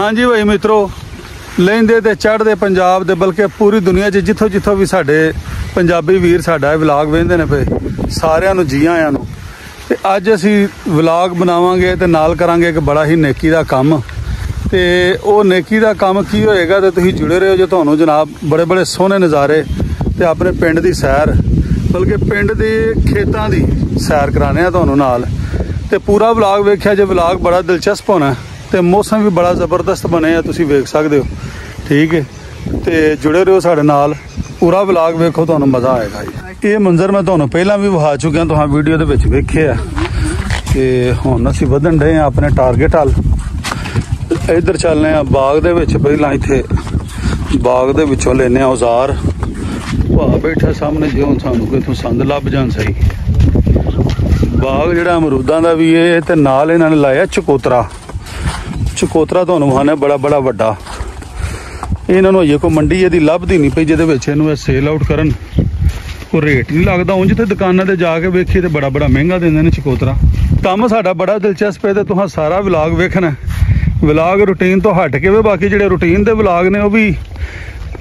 हाँ जी भाई मित्रों, लहिंदे ते चढ़दे पंजाब दे बल्कि पूरी दुनिया च जिथों जिथों भी साडे पंजाबी वीर साडा व्लॉग वेंदे ने पे सारिआं नूं जी आयां नूं। ते अज असीं व्लॉग बनावांगे ते नाल करांगे एक बड़ा ही नेकी दा कम। ते ओह नेकी दा कम की होएगा ते तुसीं जुड़े रहो जो तुहानूं जनाब बड़े बड़े सोहने नज़ारे ते अपने पिंड दी सैर बल्कि पिंड दे खेतां दी सैर कराने आ तुहानूं नाल। ते पूरा व्लॉग वेखिआ जे व्लॉग बड़ा दिलचस्प होना ते मौसम भी बड़ा ज़बरदस्त बने तुसीं वेख सकदे हो। ठीक है, तो जुड़े रहो साढ़े नाल, पूरा व्लॉग वेखो तुहानूं मज़ा आएगा। ये मंजर मैं तुहानूं पहलां भी विखा चुकिया, तुहां वीडियो दे विच वेखे आ। ते हुण असीं वधण डए आ अपने टारगेट हल। इधर चलने आ बाग दे विच, पहलां इत्थे बाग दे विचों लैने आ औजार। भा बैठा सामने जे हुण सानूं कोई इत्थों संद लभ जाण सही। बाग जिहड़ा अमरूदां दा भी है ते नाल इन्हां ने लाया चकोतरा। चकोतरा तुहानूं विखाने बड़ा बड़ा वड्डा। इन्होंने अजे कोई मंडी यदि लभदी नहीं पई जिहदे विच इहनूं सेल आउट करन। कोई रेट नहीं लगदा, उंज ते दुकानां ते जाके वेखीए ते बड़ा बड़ा महंगा दिंदे ने चकोतरा। कम साडा बड़ा दिलचस्प है ते तुहां सारा व्लॉग वेखना। व्लॉग रूटीन तो हट के वे बाकी जिहड़े रूटीन दे व्लॉग ने वो भी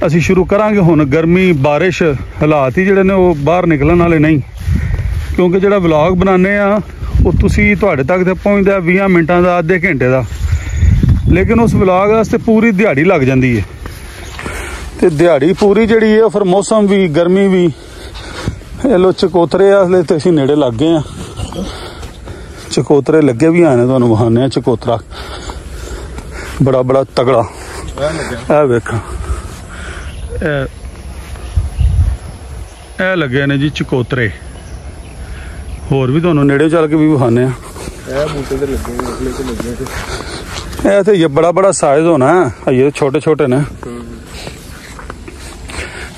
असीं शुरू करांगे। हुण गर्मी बारिश हालात ही जिहड़े ने वो बाहर निकलण वाले नहीं, क्योंकि जिहड़ा व्लॉग बनाने आ वो तुसीं तुहाडे तक ते पहुंचदा 20 मिनटां दा आधे घंटे दा, लेकिन उस व्लॉग वास्ते पूरी दिहाड़ी लग जाती है। तो दिहाड़ी पूरी जी है फिर मौसम भी गर्मी भी। लो चकोतरे इसलिए तो असीं नेड़े लग गए हैं। चकोतरे लगे भी आने, तुहानूं विखाने चकोतरा बड़ा बड़ा तगड़ा। ए वेख ए लगे ने जी चकोतरे। होर भी तुहानूं नेड़े चल के भी विखाने। तो ये बड़ा बड़ा साइज होना है, ये छोटे छोटे ने।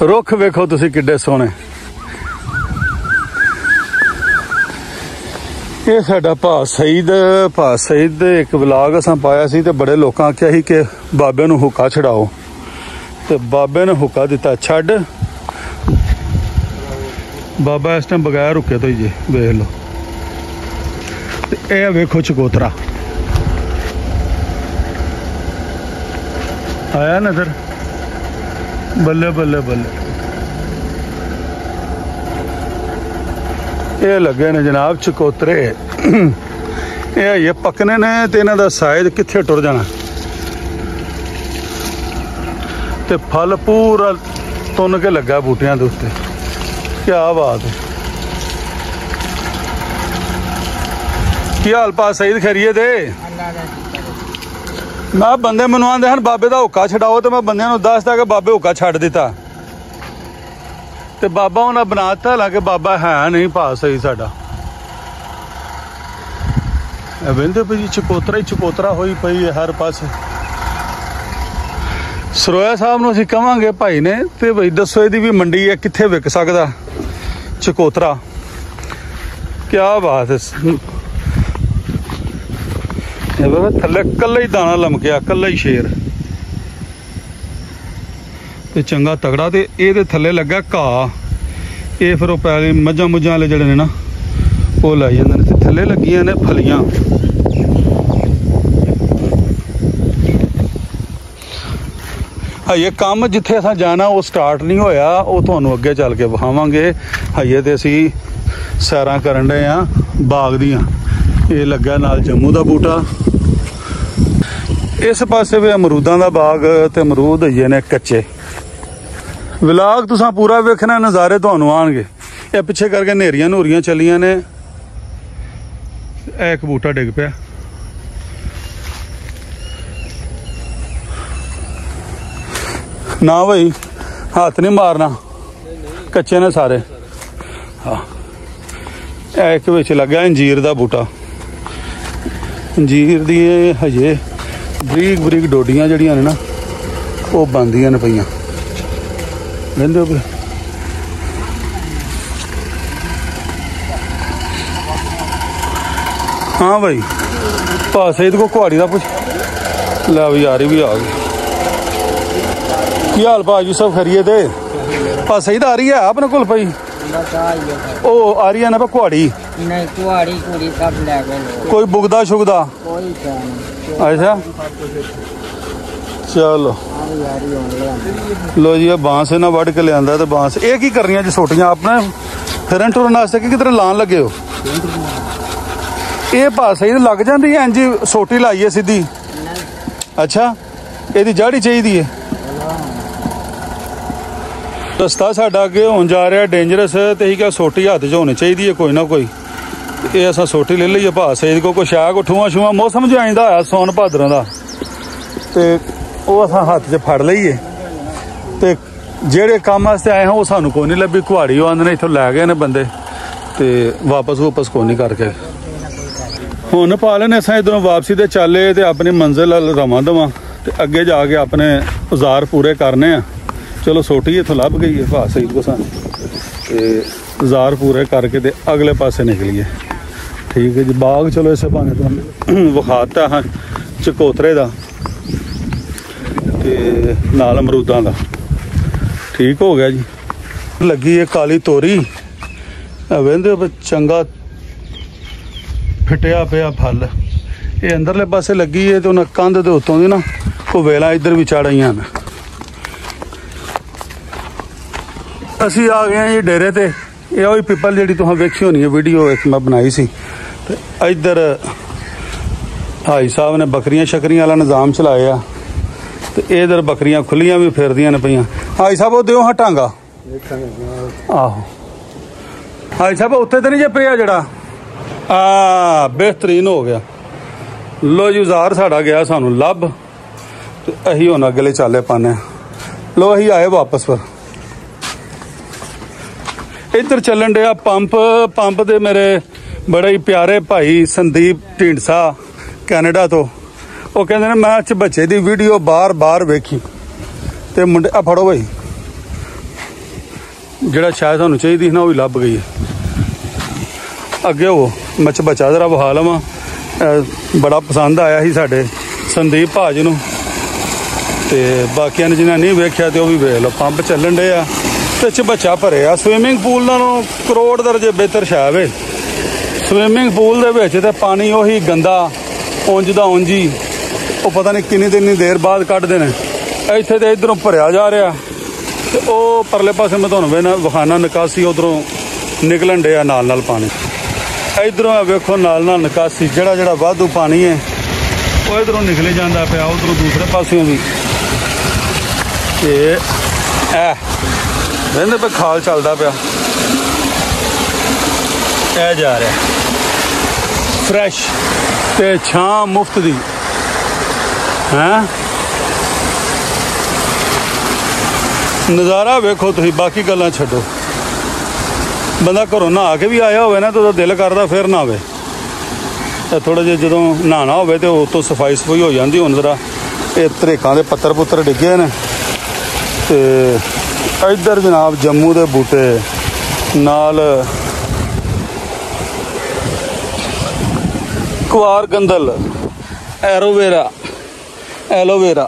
रुख वेखो तुसीं किड्डे सोहणे। ये साडा भा सईद एक व्लॉग असां पाया सी ते बड़े लोकां आख्या सी कि बाबे नूं हुक्का छड़ाओ, ते बाबे ने हुक्का दिता छड्ड। बाबा इस टाइम बगैर हुक्के तो ही जे वेख लो। ते ए वेखो चकोतरा आया नजर, बल्ले बल्ले बल्ले। ये लगे ने जनाब चकोतरे। ये पकने ने ते इन्हां दा साइज कित्थे टुर जाना। ते फल पूरा तुन के लगा बूटियां दे उत्ते। क्या बात है। की हाल पा सईद खैरिए दे? मैं बंदे मैनूं आंदे हन बाबे दा हुक्का छड़ाओ, तो मैं बंदियां नूं दसदा कि बाबे हुक्का छड्ड दिता ते बाबा उन्हें बनाता। हालांकि बाबा है नहीं भा सही साडा। वेंदे पई जी चकोतरा ही चकोतरा होई पई है हर पासे। सरोया साहब नूं असीं कहांगे भाई ने ते बई दसो इहदी भी मंडी है, कित्थे विक सकदा चकोतरा। क्या बात है। थल्ले कल्ला ही दाना लमकिया, कल्ला ही शेर ते चंगा तगड़ा। ते ये थल्ले लगा घाह। ये फिर पैली मझां मुझां वाले जड़े ने ना वो लाई जांदे ने। ते थल्ले लगियां ने फलियां। हजे कम जिथे असां जाना वो स्टार्ट नहीं होया, वो तुहानूं अगे चल के विखावांगे। हजे ते असीं सैरां करन डए आ बाग दियां। ये लग्या नाल जम्मू दा बूटा। इस पासे भी अमरूदां दा बाग ते अमरूद हजे ने कच्चे। व्लॉग तुसां पूरा वेखना, नज़ारे तुहानूं आउणगे। ये पिछे करके नेरियां नूरियां चलियां ने। एक बूटा डिग पिया। ना भाई हाथ नहीं मारना, कच्चे ने सारे। हाँ एक विच लग्या अंजीर दा बूटा। अंजीर दी हजे बरीक बरीक डोडियां जड़ियां ने ना वो बनदियां ने पईयां। लेंदे हो। हाँ भाई भा सईद को कुहाड़ी का पुछ लै भाई। यारी भी आ गई। की हाल भाजी सब खरीए थे? भा सईद आ रही है अपने कोल पई? ओ आ रही है ना कुहाड़ी? नहीं कुहाड़ी कुड़ी सब ले गए। कोई बुगदा शुगदा? कोई अच्छा चलो लो जी बांस इन्हें वढ़ के लिया तो बांस ये की करनी जी सोटियां अपने फिरन टुरन वास्ते कि किधर लान लगे हो ये भाव सही लग जाती है इंज सोटी लाई है सीधी अच्छा ये जड़ ही चाहिए है रस्ता साडा अगे होन जा रहा डेंजरस तो यही क्या सोटी हाथ च होनी चाहिए कोई ना कोई ये असा सोटी ले लीए भाव सही को कुछ है ठूआ छूआ मौसम जो आईंदा होया सौन भादरों का तो वह असा हाथ च फड़ लीए तो जेड़े काम वास्ते आए हैं वो सानू कोई नहीं लभी कुहाड़ी आंदे ने इत्थों लै गए ने बंदे तो वापस वूपस कोई नहीं करके हुण पा लेने असां इधरों वापसी दे चले तो अपनी मंजिल रवां दवां तो अगे जाके अपने औजार पूरे करने आ चलो सोटी इत्थों लभ गई है भाव सही को सानू तो औजार पूरे करके तो अगले पासे निकलीए ठीक है जी बाग चलो इस बहाने तो विखाता हाँ चकोतरे का नाल अमरूदां दा ठीक हो गया जी लगी है काली तोरी वेंदे चंगा फिटिया पिया फल ये अंदरले पासे लगी है तो उन्हें कंध के उत्तों दी ना कोई वेला इधर भी चढ़ाइया ने असी आ गए हैं जी डेरे ते ये वही पिपल जी तुसें वेखी होनी है वीडियो एक मैं बनाई सी ते इधर भाई साहब ने बकरियां शकरियां वाला निज़ाम चलाया तो इधर बकरियां खुलियां भी फिरदियां ने पईयां भाई साहब वो दिओ हाँ टांगा आहो भाई साहब उत्थे तो नहीं जे पिया जड़ा बेहतरीन हो गया लो जी औजार साड़ा गया सानू लभ तो अही हुण अगले चाले पाने लो अही आए वापस पर इधर चलन डया पंप दे मेरे बड़े ही प्यारे भाई संदीप ढींडसा कैनेडा तो वो कहते हैं मैं बच्चे की वीडियो बार बार वेखी तो मुंडे आ फड़ो भाई जड़ा शायद सानू चाहिए ना वो भी लभ गई है अगे वो मच बच्चा जरा बहा लवां बड़ा पसंद आया ही साडे संदीप भाजी नूं ते बाकियां ने जिन्हें नहीं वेख्या तो भी वेख लो पंप चलन डे आ ते बच्चा भरे आ स्विमिंग पूल नालों करोड़ दर्जे बेहतर शै वे स्विमिंग पूल दे विच ते पानी उही गंदा उंज दा उंज ही वो पता नहीं किन्नी देर बाद कढ़दे ने इत्थे ते इधरों भरिया जा रहा ते ओ परले पासे मैं तुहानूं विखाना निकासी उधरों निकलन डे नाल पानी इधरों वेखो नाल निकासी जड़ा वाधू पानी है वो इधरों निकली जाता पाया उधरों दूसरे पासों भी कहते पे खाल चलता पाया जा रहा फ्रैश ते छां मुफ्त दी हैं नज़ारा वेखो तुसीं बाकी गल्लां छड्डो बंदा घरों नहा के भी आया होवे ना तो दिल करदा फिर ना आवे थोड़ा जिहा जदों नहाना होवे तो उत्तों सफाई हो जाती हुण जरा ये धरेकां दे पत्तर पुत्तर डिगे ने ते इधर जनाब जम्मू दे बूटे नाल कुआर गंदल एलोवेरा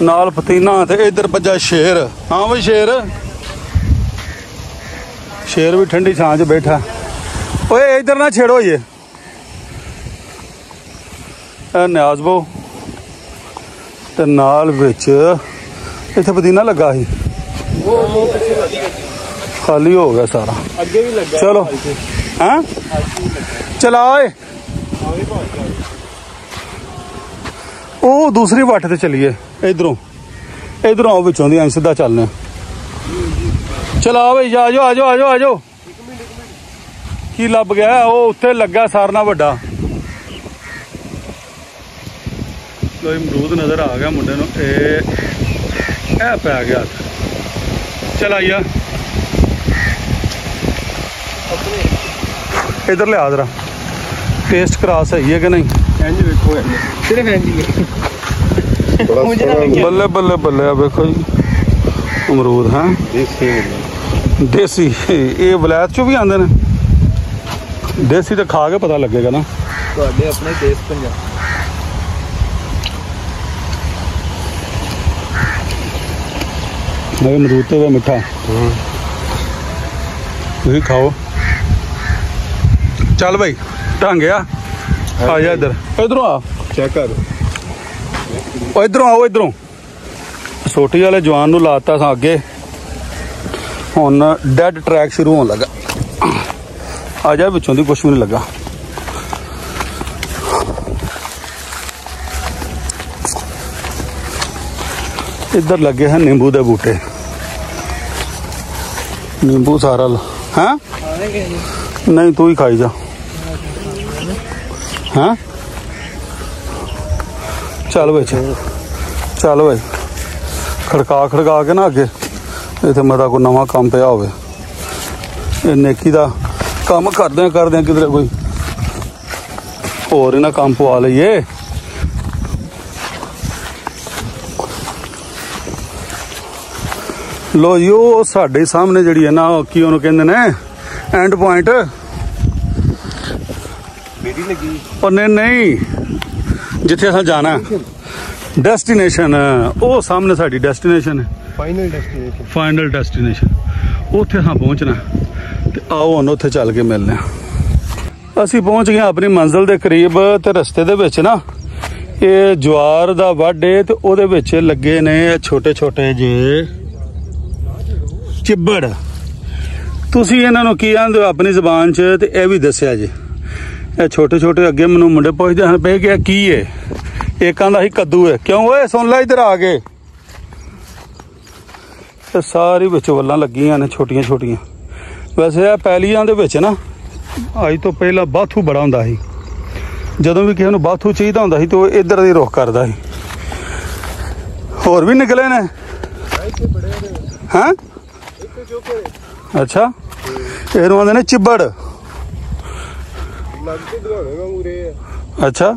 नाल पतीना ते इधर बजा शेर हाँ भाई शेर भी ठंडी छां च बैठा ओए इधर ना छेड़ो ये न्याज बो ते नाल विच इत्थे पुदीना लगा ही खाली हो गया सारा अगे भी लगा चलो हैं चला ओ दूसरी वाट ते चलिए इधरों आओ विचों दी सीधा चलने चला भाई आजो की लभ गया वो उत्थे लगा सारना वड्डा कोई अमरूद नजर आ गया मुंडे नूं पै गया चल आइया इधर लिया जरा टेस्ट करा सही है कि नहीं बल्ले बल्ले बल्ले देखो जी अमरूद हैं देसी ये वलैत चो भी आते हैं देसी तो खा के पता लगेगा ना अपने देश पंजाब अमरूद तो मिठा तुम खाओ चल भाई ढंग आ जा इधरों आ चेक कर इधरों आओ, इधरों सोटी वाले जवान नूं लाता सा अगे, हुण डैड ट्रैक शुरू होने लगा। आ जा पिछों दी कुछ भी नहीं लगा। इधर लगे हैं नींबू दे बूटे, नींबू सारा हैं नहीं तू ही खाई जा। हाँ चल भाई, चल भाई, खड़का खड़का के ना अगे इतने मता कोई नवा काम पिया हो, नेकी का काम करदे किधरे कोई होर इन्हें काम पवा लीए। लो जी वो साडे सामने जिहड़ी है ना की उहनूं कहंदे ने एंड पॉइंट, और नहीं जिथे असां जाना डेस्टिनेशन, वो सामने साडी डेस्टिनेशन है, फाइनल डेस्टिनेशन उत्थे असां पहुंचना। ते आओ हुण उत्थे चल के मिलने। असीं पहुंच गए अपनी मंजिल दे करीब, ते रस्ते दे विच ना ये ज्वार दा वढ है, ते ओहदे विच लगे ने छोटे छोटे जे चिब्बड़। तुसीं इन्हां नूं की आंदे हो अपनी जबान च, ते यह भी दस्सिया जी। ये छोटे छोटे अगे मैनूं मुंडे पुछदे हन पे कि की है, एक आंदा ही कद्दू है। क्यों ओए सुन ला इधर आ गए। ते सारी विच वल्लां लगियां ने छोटियां छोटियां। वैसे ये पैलियां दे विच ना अज तो पहला बाथू बड़ा हुंदा सी, जदों भी किसी नूं बाथू चाहीदा हुंदा सी ते ओह इधर दी रुख करदा सी। होर भी निकले ने हैं, अच्छा इहनूं आंदे ने चिब्बड़। अच्छा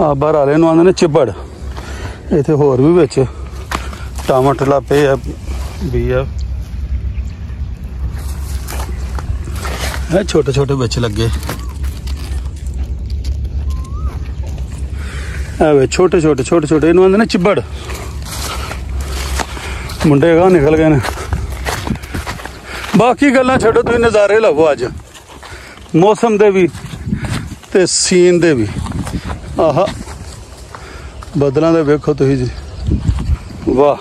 बाहर आले नूं आंदे ने चिब्बड़। इत्थे होर भी विच टमाटर पे है भी है छोटे छोटे विच लगे, छोटे छोटे छोटे छोटे इन्हूं आंदे ने चिब्बड़। मुंडे गांह निकल गए ने। बाकी गल्लां छड्डो, तुसीं नज़ारे लवो अज मौसम दे भी ते सीन दे भी। आहा बदलां दे वेखो तुसीं जी, वाह।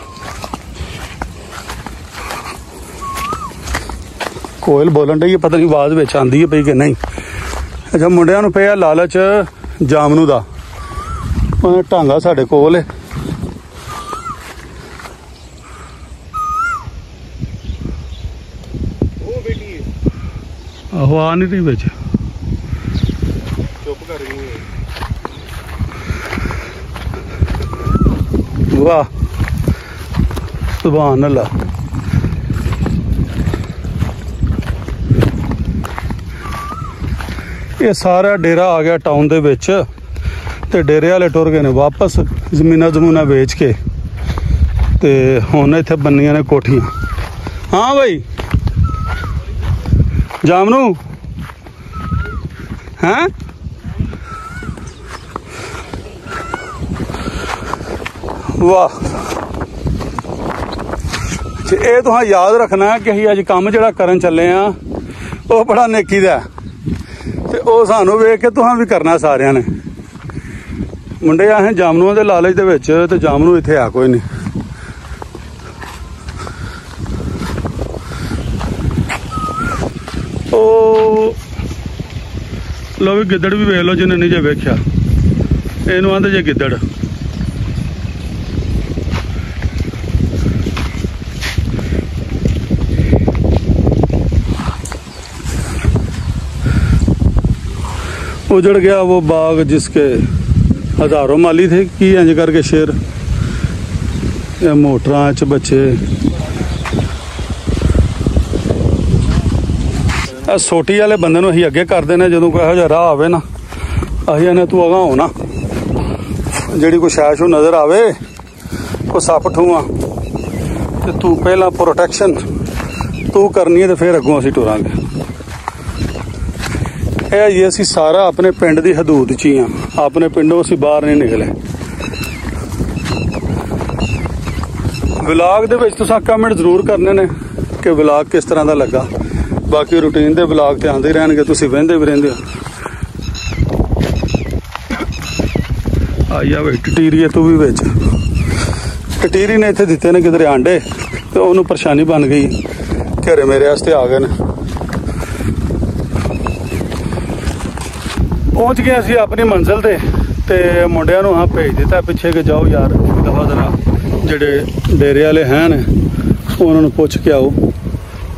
कोयल बोलन डई, पता नहीं आवाज विच आंदी है पई कि नहीं। अच्छा मुंडियां नूं पिया लालच जामनू दा, ढांगा साडे कोल है। आहो आ नहीं रही बिच, चुप कर गई। वाह सुभान अल्लाह। ये सारा डेरा आ गया टाउन दे विच, ते डेरे वाले टुर गए ने वापस जमीना जमूना बेच के, ते हुण इत्थे बनियां ने कोठियां। हाँ भाई जामनू हैं, वाह। ये तुहां याद रखना कि असीं अज काम जिहड़ा करन चले आ वो बड़ा नेकी दा, ते ओह सानू वेख के तुहां भी करना सारियां ने। मुंडे असें जामनूआं दे लालच दे विच, ते जामनू इत्थे आ कोई नहीं। लो भी गिद्दड़ भी वेख लो जिन्हें नहीं जे वेख्या, इनू आंदे जे गिद्दड़। उजड़ गया वो बाग जिसके हजारों माली थे, की इंज करके शेर मोटरां च बच्चे। सोटी वाले बंदे नूं असीं अगे करदे ने, जदों कोई इहो जिहा राह आवे ना असीं आने तू अगां हो ना, जिहड़ी कोई शै शू नज़र आवे, कोई सप ठूआं, ते तू पहला प्रोटैक्शन तू करनी है, ते फिर अगों असीं टुरांगे। यह जी असीं सारा अपने पिंड की हदूद च ही हाँ, अपने पिंडों असीं बाहर नहीं निकले। व्लॉग दे विच तुसां कमेंट जरूर करने ने कि व्लॉग किस तरह का लगा। बाकी रूटीन दे व्लॉग ते आंदे रहणगे, तुसीं वेंदे भी रहिंदे हो। आ जा भाई टटीरी तू भी विच। टटीरी ने इत्थे दिते ने किधरे आंडे ते ओनू परेशानी बन गई, घरे मेरे वास्ते आ गए ने। पहुंच गए असीं अपनी मंजिल ते मुंडियां नूं हाँ भेज दिता पिछे कि जाओ यार दफा जरा जेडे डेरे वाले हैं उन्होंने पुछ के आओ,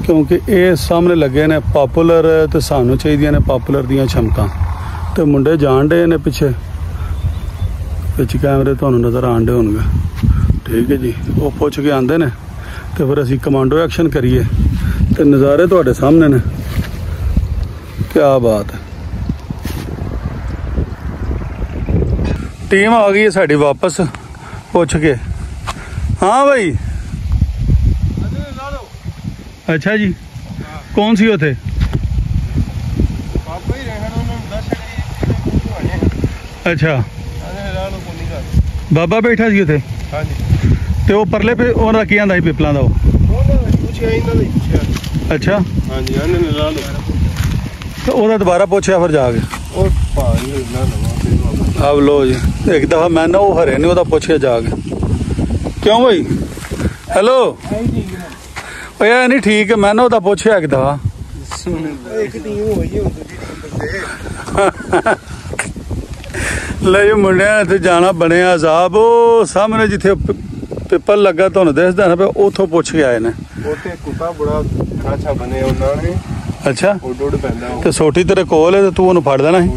क्योंकि ये सामने लगे ने पॉपुलर ते सानू चाहिए ने पॉपुलर दियां छमकां। ते मुंडे जान डे ने पिछे पिछ कैमरे तुहानू नज़र आन डे होणगे, ठीक है जी। वो पुछ के आंदे ने ते फिर असीं कमांडो एक्शन करिए ते नज़ारे तुहाडे सामने ने। क्या बात है, टीम आ गई है साड़ी वापस पुछ के। हाँ भाई अच्छा जी, कौन सी उथे? अच्छा बाबा बैठा सी उथे ते वो परले पे ओहदा की आंदा सी पिपलां दा वो? अच्छा तो ओहदा दोबारा पुछया फिर जाके? अब लो जी एक दफा मैं ना वो हरे ने ओहदा पुछया जाके। क्यों भाई? हेलो यार नहीं ठीक है, मैं ना ओहदा पुछया एक दफा। ले मुंडिया इत्थे जाना बने अजाब, वो सामने जिथे पिपल लगा तुहानू दिसदा ना पे उथों पुछ के आए ने। अच्छा ते सोटी तेरे कोल है ते तू ओनू फड़ लेना सी।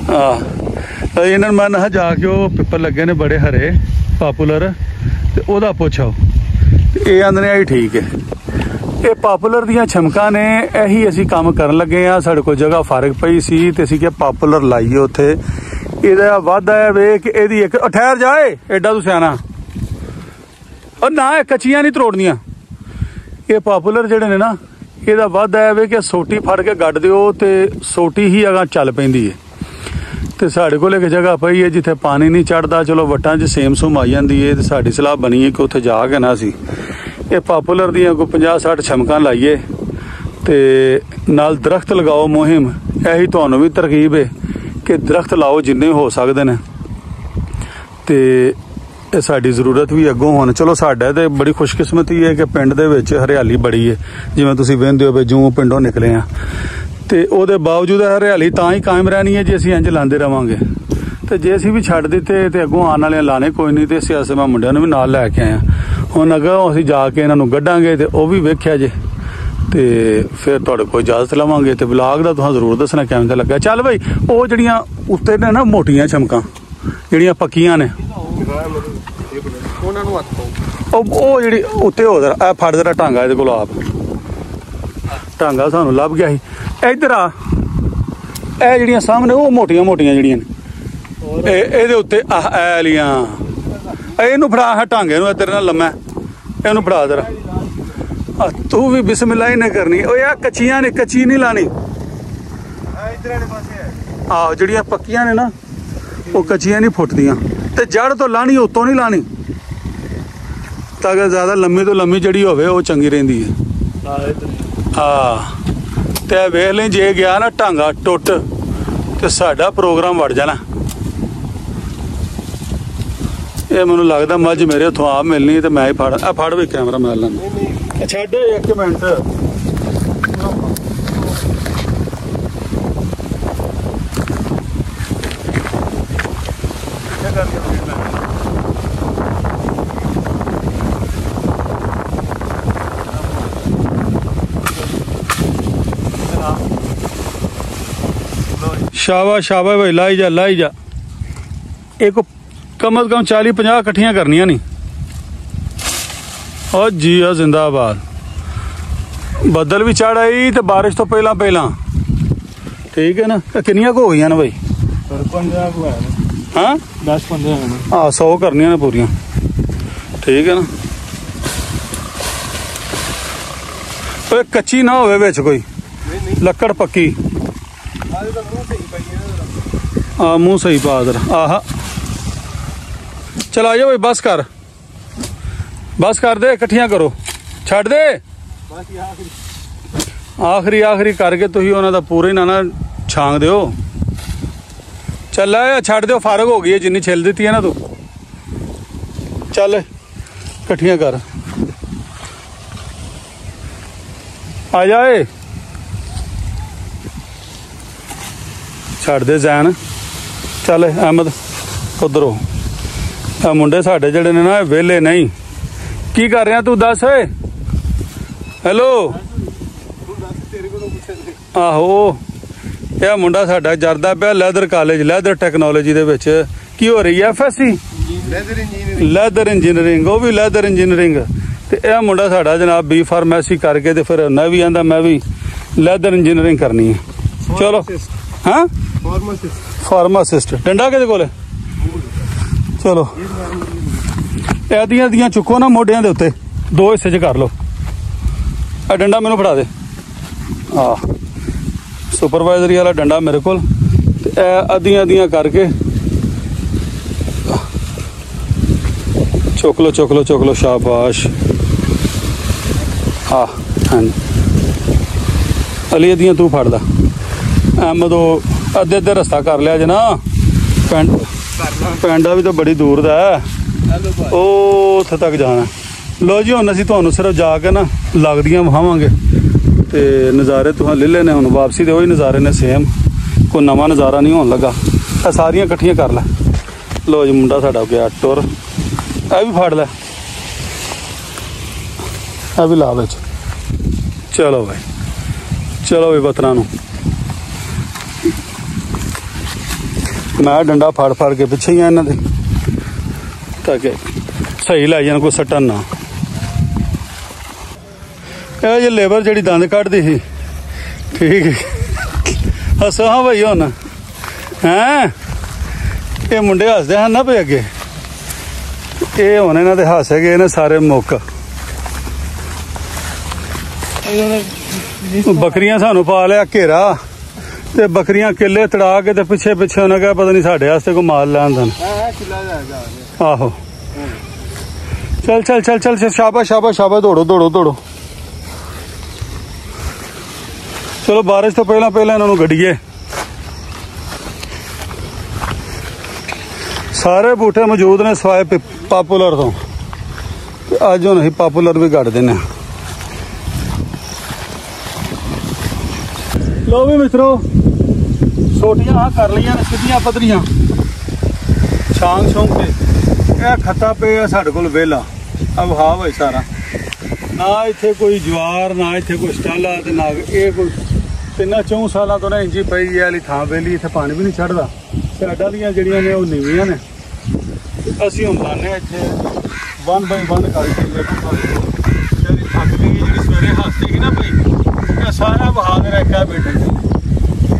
हाँ इन्हां मैं ना जाके वो पिपल लगे ने बड़े हरे पॉपुलर ते ओहदा पुछो, ये आंदे ने ठीक है। ये पॉपुलर दियां छमकां ने, यही असीं काम करन लगे हाँ। साडे कोल जगह फारग पई सी ते असीं क्या पॉपुलर लाइए उत्थे। इहदा वादा है वे कि इहदी एक ठहर जाए एडा तू सियाना और ना कच्चियां नहीं तरोड़नियां। ये पॉपुलर जेहड़े ने ना इहदा वादा है वे कि सोटी फड़ के गड्ड दिओ ते सोटी ही अगां चल पैंदी है। ते साडे कोल एक जगह पई है जिथे पानी नहीं चढ़दा, चलो वट्टां च सेम सूम आई जांदी है ते साडी सलाह बनी है कि उत्थे जा के ना असीं ये पॉपुलर दियां कोई 50-60 छमकां लाइए ते नाल दरख्त लगाओ मुहिम। यही तुहानू भी तरकीब है कि दरख्त लाओ जिन्ने हो सकदे ने ते साडी जरूरत भी अगों होण। चलो साडा ते बड़ी खुशकिस्मती है कि पिंड दे विच हरियाली बड़ी है, जिवें तुसीं वेंदे हो जूं पिंडों निकले आ ते ओहदे बावजूद हरियाली तां ही कायम रहनी है जे असीं इंज लांदे रवांगे। ते जे असीं भी छड्ड दित्ते ते अगों आने वाले लाने कोई नहीं। ते इस वास्ते मैं मुंडियां नूं भी नाल लैके आया। हुण अगर असीं जाके इन्हां नूं गड्डांगे ते ओह भी वेख्या जे ते फिर तुहाडे कोल इजाजत लवांगे ते ब्लॉग दा तुहां जरूर दस्सना किवें दा लग्गा। चल भाई ओह जड़ियां उत्ते ने ना मोटियां छमकां जड़ियां पक्कियां ने ओह जिहड़ी उत्ते हो जरा फड़ जरा टांगा इहदे कोल आप टांगा सानू लभ गया ही। इधर आ ए जड़ियां सामने ओह मोटियां मोटियां जड़ियां ने इहदे उत्ते ऐ लियां इनू फड़ा है टांगे नूं तेरे नाल लम्मा इनू फड़ा जरा। तू भी बिस्मिल्लाह ही नहीं करनी। ओ यार कच्चियां ने, कच्ची नहीं लानी। आहो जड़ियां पक्कियां ने ना वो कच्चियां नहीं फुटदियां ते जड़ तो लानी उत्तों नहीं लानी ताकि ज्यादा लम्मी तो लम्मी जड़ी होवे वो चंगी रहिंदी है। हाँ ते वेख लें जे गया ना टांगा टुट ते साडा प्रोग्राम वड़ जाना। ये मैनू लगता मझ मेरे हथों आप मिलनी तो मैं ही फड़ भी कैमरा मैं लैना। छड्ड एक मिनट शाबाश शाबाश भाई लाई जा लाई जा। एक कम अज कम 40-50 कट्ठियां करनियां नी। और जी हाँ जिंदाबाद। बदल भी चढ़ आई तो बारिश तो पहला पहला ठीक है ना। किनियां को हो गई ना भाई? 15 हाँ 10-15 हाँ 100 करनियां ने पूरियां ठीक है ना। तो कच्ची ना होवे विच कोई लक्कड़ पक्की। हाँ मुँह सही पा दर आह चल आ जाओ भाई बस कर दे इकट्ठियां करो छड़ दे आखिरी आखिरी करके तुसीं उन्हां दा पूरा ही ना छांग दिओ। ਚੱਲ ਆ ਛੱਡ ਦਿਓ, ਫਾਰਗ ਹੋ ਗਈ ਹੈ ਜਿੰਨੀ ਛਿੱਲ ਦਿੱਤੀ ਹੈ ਨਾ ਤੂੰ। ਚੱਲ ਇਕੱਠੀਆਂ ਕਰ, ਆ ਜਾਏ ਛੱਡ ਦੇ ਜ਼ੈਨ। ਚੱਲ ਅਹਿਮਦ ਉਧਰੋਂ। ਆ ਮੁੰਡੇ ਸਾਡੇ ਜਿਹੜੇ ਨੇ ਨਾ ਵਿਹਲੇ ਨਹੀਂ। ਕੀ ਕਰ ਰਿਹਾ ਤੂੰ ਦੱਸ ਓਏ? ਹੈਲੋ ਆਹੋ, ਇਹ ਮੁੰਡਾ ਸਾਡਾ ਜਰਦਾ ਪਿਆ ਲੈਦਰ ਕਾਲਜ, ਲੈਦਰ ਟੈਕਨੋਲੋਜੀ ਦੇ ਵਿੱਚ ਕੀ ਹੋ ਰਹੀ ਹੈ? FSC ਲੈਦਰ ਇੰਜੀਨੀਅਰਿੰਗ, ਉਹ ਵੀ ਲੈਦਰ ਇੰਜੀਨੀਅਰਿੰਗ। ਤੇ ਇਹ ਮੁੰਡਾ ਸਾਡਾ ਜਨਾਬ B ਫਾਰਮੇਸੀ ਕਰਕੇ ਤੇ ਫਿਰ ਨਾ ਵੀ ਆਂਦਾ ਮੈਂ ਵੀ ਲੈਦਰ ਇੰਜੀਨੀਅਰਿੰਗ ਕਰਨੀ ਹੈ। ਚਲੋ ਹਾਂ ਫਾਰਮਾਸਿਸਟ। ਡੰਡਾ ਕਿਹਦੇ ਕੋਲ? ਚਲੋ ਇਹਦੀਆਂ ਚੁੱਕੋ ਨਾ ਮੋਢਿਆਂ ਦੇ ਉੱਤੇ, 2 ਹਿੱਸੇ 'ਚ ਕਰ ਲਓ। ਇਹ ਡੰਡਾ ਮੈਨੂੰ ਫੜਾ ਦੇ। ਆਹ ਸੁਪਰਵਾਈਜ਼ਰੀ ਵਾਲਾ ਡੰਡਾ ਮੇਰੇ ਕੋਲ। ਤੇ ਇਹ ਅੱਧੀਆਂ ਕਰਕੇ ਚੁੱਕ ਲਓ। ਸ਼ਾਬਾਸ਼। ਹਾਂ ਹਾਂਜੀ ਅਲੀ ਅੱਧੀਆਂ ਤੂੰ ਫੜ ਲਾ। ਅਹਿਮਦ ਉਹ ਅੱਧੇ ਰਸਤਾ ਕਰ ਲਿਆ ਜੇ ਨਾ। ਪੈਂਡਾ ਵੀ ਤਾਂ ਬੜੀ ਦੂਰ ਦਾ ਹੈ, ਉਹ ਉੱਥੇ ਤੱਕ ਜਾਣਾ। ਲੋ ਜੀ ਹੁਣ ਅਸੀਂ ਤੁਹਾਨੂੰ ਸਿਰਫ ਜਾ ਕੇ ਨਾ ਲੱਗਦੀਆਂ ਵਿਖਾਵਾਂਗੇ ਤੇ ਨਜ਼ਾਰੇ ਤੁਸੀਂ ਲੈ ਲੈਣੇ। ਹੁਣ ਵਾਪਸੀ ਦੇ ਉਹੀ ਨਜ਼ਾਰੇ ਨੇ ਸੇਮ, ਕੋਈ ਨਵਾਂ ਨਜ਼ਾਰਾ ਨਹੀਂ ਹੋਣ ਲੱਗਾ। ਇਹ ਸਾਰੀਆਂ ਇਕੱਠੀਆਂ ਕਰ ਲੈ। ਲੋ ਜੀ ਮੁੰਡਾ ਸਾਡਾ ਗਿਆ ਟੁਰ। ਇਹ ਵੀ ਫੜ ਲੈ, ਇਹ ਵੀ ਲਾ ਵਿੱਚ। ਚਲੋ ਬਈ ਵਤਨਾਂ ਨੂੰ। ਮੈਂ ਡੰਡਾ ਫੜ ਕੇ ਪਿੱਛੇ ਹੀ ਆ ਇਹਨਾਂ ਦੇ, ਤਾਂ ਕਿ ਸਹੀ ਲੈ ਜਾਣ, ਕੋਈ ਸੱਟਣ ਨਾ। ਇਹ ਜੇ ਲੇਬਰ ਜਿਹੜੀ ਦੰਦ ਕੱਢਦੀ ਸੀ, ਠੀਕ ਹੈ। ਹੱਸੋ ਹਾਂ ਭਾਈ ਹੁਣ ਹੈਂ, ਇਹ ਮੁੰਡੇ ਹੱਸਦੇ ਹਨ ਨਾ ਪਏ ਅੱਗੇ। ਇਹ ਹੁਣ ਇਹਨਾਂ ਦੇ ਹੱਸ ਗਏ ਨੇ ਸਾਰੇ ਮੁੱਕ। ਬੱਕਰੀਆਂ ਸਾਨੂੰ ਪਾ ਲਿਆ ਘੇਰਾ, ਤੇ ਬੱਕਰੀਆਂ ਕਿੱਲੇ ਤੜਾ ਕੇ ਤੇ ਪਿੱਛੇ ਉਹਨੇ ਕਿਹਾ ਪਤਾ ਨਹੀਂ ਸਾਡੇ ਵਾਸਤੇ ਕੋਈ ਮਾਲ ਲੈਣ ਦੇਣ। ਆਹੋ ਚੱਲ ਸ਼ਾਬਾਸ਼ ਦੌੜੋ। ਚਲੋ ਬਾਰਿਸ਼ ਤੋਂ ਪਹਿਲਾਂ ਇਹਨਾਂ ਨੂੰ ਗੱਡੀਏ। ਸਾਰੇ ਬੂਟੇ ਮੌਜੂਦ ਨੇ ਸਵਾਏ ਪਾਪੂਲਰ ਤੋਂ। ਅੱਜ ਹੁਣ ਅਸੀਂ ਪਾਪੂਲਰ ਵੀ ਕੱਢ ਦਿੰਦੇ ਹਾਂ। ਲੋ ਵੀ ਮਿੱਤਰੋ, ਛੋਟੀਆਂ ਆਹ ਕਰ ਲਈਆਂ ਨੇ ਸਿੱਧੀਆਂ ਪੱਧਰੀਆਂ ਛਾਂਗ ਛੋਂਗ ਕੇ। ਇਹ ਖੱਤਾ ਪਿਆ ਸਾਡੇ ਕੋਲ ਵਿਹਲਾ। ਅਬ ਹਾਂ ਭਾਈ ਸਾਰਾ ਨਾ ਇੱਥੇ ਕੋਈ ਜਵਾਰ, ਨਾ ਇੱਥੇ ਕੋਈ ਸਟਾਲਾ, ਤੇ ਨਾ ਇਹ ਕੋਈ 3-4 ਸਾਲਾਂ ਤੋਂ ਨਾ ਇੰਜੀ ਪਈ ਹੈ ਵਾਲੀ ਥਾਂ ਵਿਹਲੀ। ਇੱਥੇ ਪਾਣੀ ਵੀ ਨਹੀਂ ਚੜ੍ਹਦਾ। ਸਾਈਡਾਂ ਦੀਆਂ ਜਿਹੜੀਆਂ ਨੇ ਉਹ ਨੀਵੀਆਂ ਨੇ। ਅਸੀਂ ਹੁਣ ਲਾਉਂਦੇ ਹਾਂ ਇੱਥੇ 1 by 1 ਕਰਕੇ। ਜਿਹੜੀ ਥੱਕ ਗਈ, ਜਿਹੜੀ ਸਵੇਰੇ ਹੱਸਦੀ ਸੀ ਨਾ ਭਾਈ, ਇਹ ਸਾਰਾ ਬਹਾ ਕੇ ਰੱਖਿਆ ਬੇਟੇ।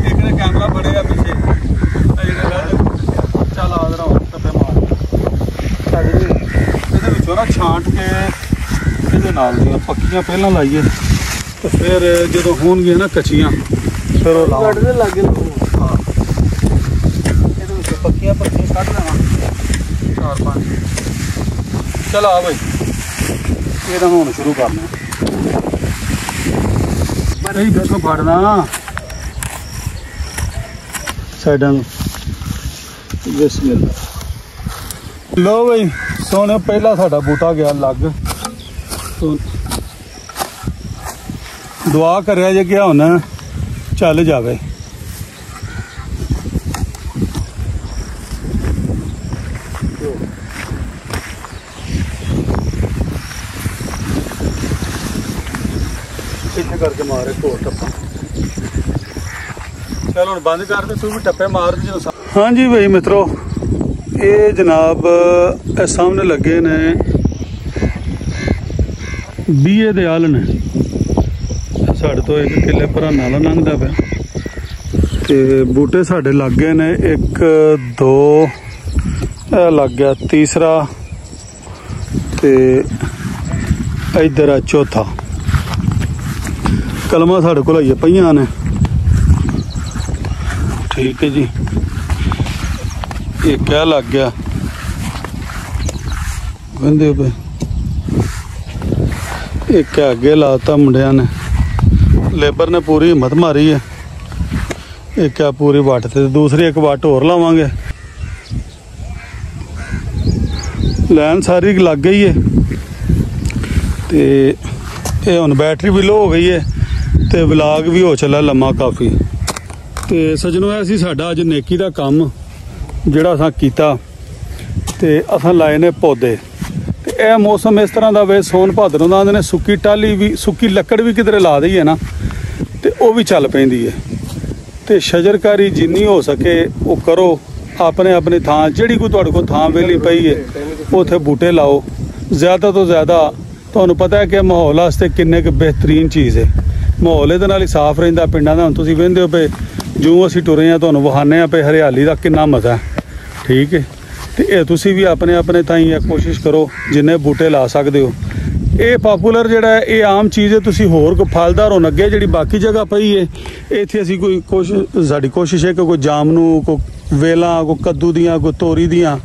ਇੱਕ ਨੇ ਕੈਮਰਾ ਫੜਿਆ ਪਿੱਛੇ, ਚੱਲ ਆਦਰਾ ਟੱਪੇ ਮਾਰ। ਇਹਦੇ ਵਿੱਚੋਂ ਨਾ ਛਾਂਟ ਕੇ ਇਹਦੇ ਨਾਲ ਦੀਆਂ ਪੱਕੀਆਂ ਪਹਿਲਾਂ ਲਾਈਏ, ਤੇ ਫਿਰ ਜਦੋਂ ਹੋਣਗੀਆਂ ਨਾ ਕੱਚੀਆਂ ਫਿਰ ਉਹ ਲਾਉਣ ਲੱਗੇ। ਹਾਂ ਇਹਦੇ ਵਿੱਚ ਪੱਕੀਆਂ ਕੱਢ ਦੇਵਾਂ 4-5। ਚਲ ਆ ਬਈ, ਇਹਦਾ ਹੁਣ ਸ਼ੁਰੂ ਕਰਨਾ। ਨਹੀਂ ਬੈਠੋ ਫੜਨਾ ਸਾਈਡਾਂ ਨੂੰ। ਬਿਸਮਿਲ੍ਲਾ। ਲੋ ਬਈ ਸੋਹਣੇ, ਪਹਿਲਾ ਸਾਡਾ ਬੂਟਾ ਗਿਆ ਲੱਗ। ਦੁਆ ਕਰਿਆ ਜੇ ਕਿ ਹੁਣ ਚੱਲ ਜਾਵੇ। ਇੱਥੇ ਕਰਕੇ ਮਾਰੇ ਹੋਰ ਟੱਪਾ। ਚਲ ਹੁਣ ਬੰਦ ਕਰ ਦੇ, ਤੂੰ ਵੀ ਟੱਪੇ ਮਾਰ ਦੇ ਜਦੋਂ। ਹਾਂਜੀ ਭਾਈ ਮਿੱਤਰੋ, ਇਹ ਜਨਾਬ ਇਹ ਸਾਹਮਣੇ ਲੱਗੇ ਨੇ BA ਦੇ ਆਲ ਨੇ। ਸਾਡੇ ਤੋਂ 1 ਕਿੱਲੇ ਭਰਾ ਨਾਲਾ ਲੰਘਦਾ ਪਿਆ। ਤੇ ਬੂਟੇ ਸਾਡੇ ਲੱਗ ਗਏ ਨੇ 1 2, ਇਹ ਲੱਗ ਗਿਆ ਤੀਸਰਾ, ਤੇ ਇੱਧਰ ਆ ਚੌਥਾ। ਕਲਮਾਂ ਸਾਡੇ ਕੋਲ ਆਈਆਂ ਪਈਆਂ ਨੇ। ਠੀਕ ਹੈ ਜੀ, ਇੱਕ ਇਹ ਲੱਗ ਗਿਆ ਕਹਿੰਦੇ ਪਏ, ਇੱਕ ਅੱਗੇ ਲਾਤਾ ਮੁੰਡਿਆਂ ਨੇ। ਲੇਬਰ ਨੇ ਪੂਰੀ ਹਿੰਮਤ ਮਾਰੀ ਹੈ। एक आ पूरी वट ते दूसरी एक वट होर लावांगे। लैन सारी लग गई है ते ये हुण बैटरी भी लो हो गई है ते व्लॉग भी हो चला लम्मा काफ़ी। ते सजनों ऐ सी साडा अज नेकी दा काम जिहड़ा असां कीता ते असां लाए ने पौधे। ते यह मौसम इस तरह का वे सोन भादरों दा आंदे ने सुक्की टाली भी सुक्की लकड़ भी किधरे ला दी है ना ते वह भी चल पैंदी है। तो शजरकारी जिन्नी हो सके वो करो अपने अपनी थां जिहड़ी कोई तुहाडे कोल थां वेली पई है उत्थे बूटे लाओ। ज़्यादा तो ज़्यादा तुहानूं पता है कि माहौल वास्ते किन्ने क बेहतरीन चीज़ है। माहौल इहदे नाल ही साफ रहिंदा पिंडां दा। हुण तुसीं वेंदे हो पे जो असीं टुरे आ तुहानूं वखाने आ पे हरियाली दा किन्ना मज़ा है। ठीक है तो ये तुसीं भी अपने अपने ताईं कोशिश करो जिन्ने बूटे ला सकदे हो। ये पॉपूलर जिहड़ा है ये आम चीज़ है। तुसीं होर कोई फलदार होण अगे जिहड़ी बाकी जगह पई है इत्थे असीं कोई कोशिश साडी कोशिश है कि कोई जामनू कोई वेलां कोई कद्दू दियां कोई तोरी दियां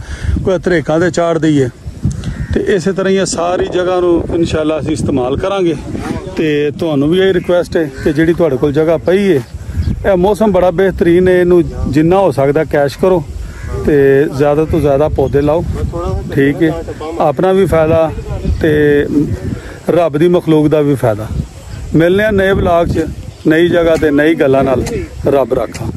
कोई अतरेकां दे चाड़ दईए। तो इस तरह ही सारी जगह नूं इंशाअल्लाह असीं इस्तेमाल करांगे। तो तुहानूं भी यही रिक्वेस्ट है कि जिहड़ी तुहाडे कोल जगह पई है यह मौसम बड़ा बेहतरीन है इनू जिन्ना हो सकदा कैश करो तो ज़्यादा तो ज़्यादा पौधे लाओ। ठीक है अपना भी फायदा तो रब दी मखलूक दा भी फायदा। मिलने नए ब्लॉग च नई जगह ते नई गल्लां नाल। रब राखा।